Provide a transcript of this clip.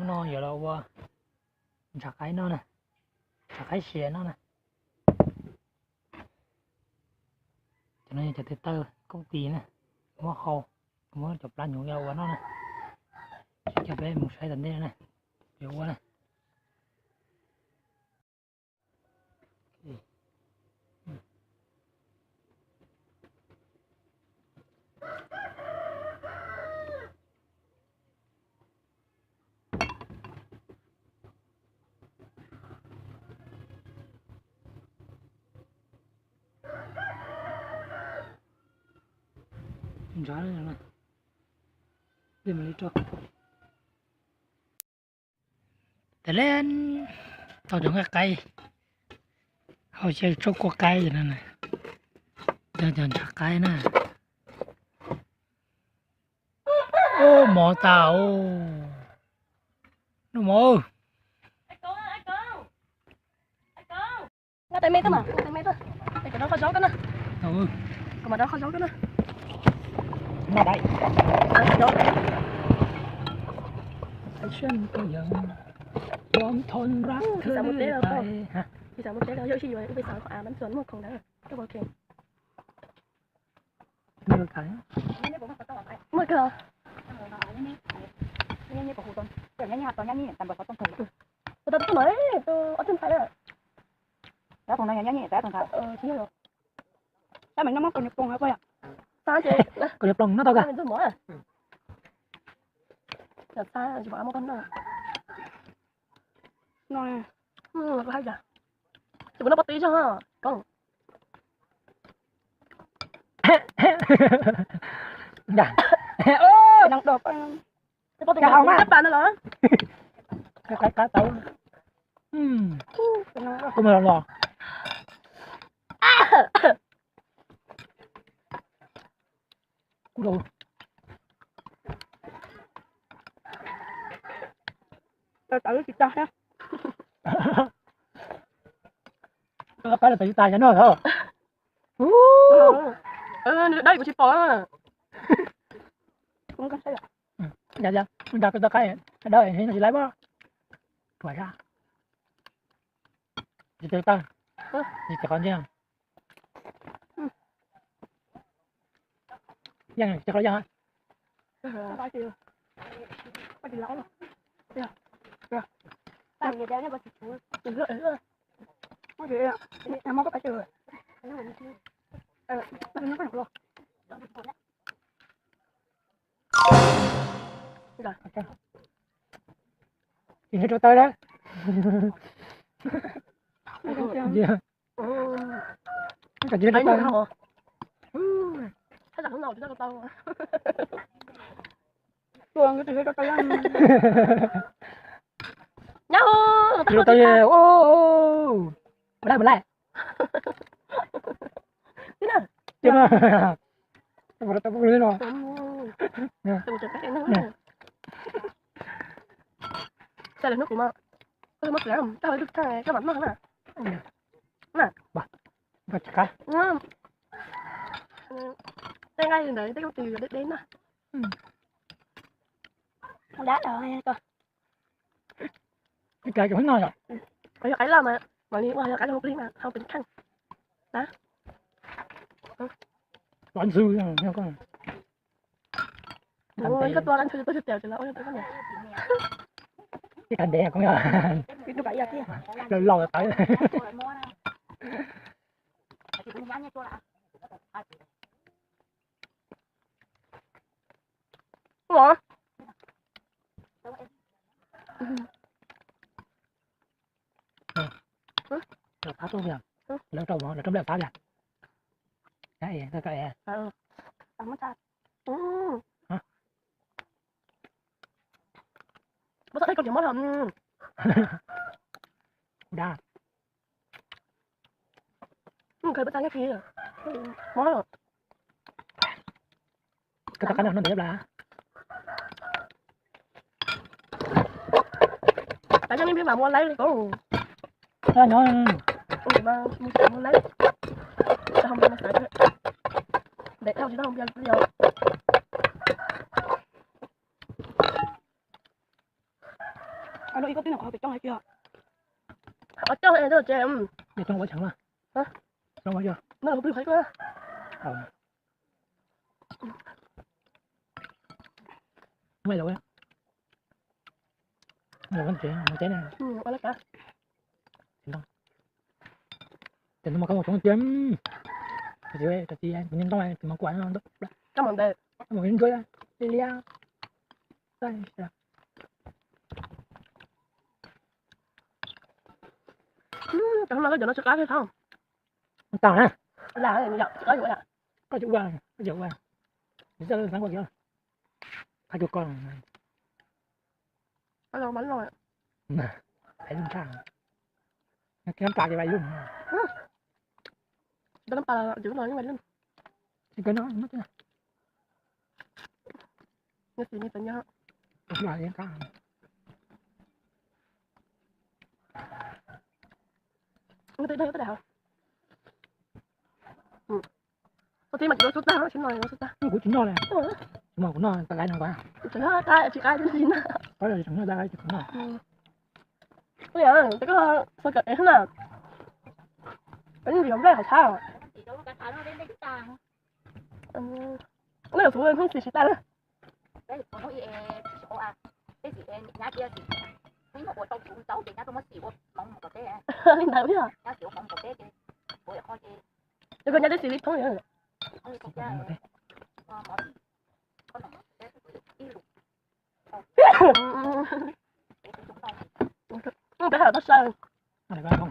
nó giờ đâu chặt cái nó nè, chặt cái xìa nó nè, cho nên chặt từ từ công ty nè, mua khô, mua chụp lá nhũ dầu của nó nè, cho bé một sai thành đây nè, dầu quá nè. Rõ rồi nè, đi mình đi cho. Để lên, tao chọn cái cây, hồi chơi cho qua cây vậy nè, chọn chặt cây nè. Ô mò tao, nó mò. Nó tay mét đó mà, tay mét đó. Cái đó có gió cái nữa. Ừ. Còn mà đó có gió cái nữa. Mà đây. Gió. Chân có giận, bom thôn rác thứ tay. Hả? Thì sao một té đâu, chỉ vậy, bây giờ có bắn chuẩn một không đấy. Cái bao kìa. Mưa cái. Mưa cơ. Nhanh của hủ tôm, kiểu nhanh hạt to nhanh nhỉ, tầm bớt có tôm thử. Tôi mới, tôi ở trên phải rồi. Đó còn này nhanh nhỉ, đó còn thử. Chỉ rồi. Sao mình nó móc con nhập con hả vậy? Sao chị? Có đẹp lòng nó tao cả. Mình tôi mới à. Giờ sao chỉ bảo một con nữa. Ngon. Có hay à? Chỉ muốn nó bắt tí cho ha. Con. Dạ. Ô, đang đột. Cái bắt tí không á? Các bạn đó là. Cái tao. Không mà lò. Đâu. Tao tự chị cho ha. Cái là tự tay cho nó thôi. Đây của chị Phó à. Cũng có thấy là. Dạ. Mình đặt cái đây thì nó chỉ lấy bó. Phải ra. Chị tự tay. Chị còn gì không? Dân chắc là dân hả? Bao nhiêu? Bao nhiêu lỗ rồi? Rồi. Bao nhiêu đeo nó bao nhiêu? Đừng gợi nữa. Bao nhiêu ạ? Em móc có phải chưa? Nó có được luôn. Rồi. Chị hết cho tới đó. Gì hả? Cái gì đó tới. Thế là không nào cho tao. Chuông cái gì đó tới ăn. Nhau. Rồi tới ô. Bật lại. Thế nào? Chứ mà. Tao cũng lên rồi. Nè. Tao một cái nó. Sao là nước của mà. Tôi mất lắm. Tao được cái bánh nó hả? Nè. Bật cái. Đây ngay đấy, cái từ đến nè. Không đá rồi coi. Cái chỗ ngon rồi. Cái là mà đi qua cái không đi mà không tính khăn. Đó. Bánh dư nha con. Ôi, cái toan ăn tôi tèo cho nó ôi con này. Cái thành đẻ con ơi. Cái nó vậy à kia. Lâu rồi tới. Ủa? Rồi phá xuống kìa. Lớn trong đẹp phá kìa. Cái cái. Tao mất ta. Hả? Bố thấy con gì mất không? Đa.เคยไปตายแค่พี่อ่ะมอส Cái này nó đẹp là. Tại cho nên biết mà mua lấy có. Nó nhỏ. Ủa mà mua lấy. Tao không biết mà sợ. Để tao chứ tao không biết bây giờ. Kalau ikut tin họ bị trong hay chưa? ở trong này rất là chém Để trong quả chẳng mà. Hả? Trong quả chưa? nó là không phải cơ Ờ. Mày đâu á? Mày vẫn chuyện, nó cháy này. qua lấy cả Thì nó mà có một trong chém. Thì vậy, thì anh mình trong này thì mà quả nó đó. cảm ơn đệ Một cái chơi đi lia. Đây. hôm nay có giờ nó sẽ cá hay không Tao ha. là cái này có gì vậy ạ Có chịu qua, có chịu qua. Thì sao sáng qua chưa? Hai chục con. có đâu bánh rồi Nè, thấy luôn sang. Cái nắm tạc như vậy luôn. cái nấm là giữ nói như vậy luôn Cái nó chứ. như tự nhiên Đúng là cái cá. nó tới đây có đảo có tí mà nó sút ta nó xin nói nó sút ta Nó của chúng nó này. Mà của nó ta lại nó quá. chỉ nó cái chỉ cái đến gì nữa Có là chúng nó ra chúng nó. bây giờ cái sao cái thế nào cái gì không đây hả sao Thì đâu có cả nó đến đây chúng ta. cái này số không chỉ ta nữa Đấy, còn nó số à. Cái gì nhá kia thì mấy một tàu xuống tàu thì nhá tôi mới xỉu mong một cái linh đạo biết à nhá xỉu mong một cái thì tôi coi thì tôi còn nhớ đến xử lý thôi nữa không có Không cái có thế. có nó cái cái lục không biết là tao sao Nó lại có không?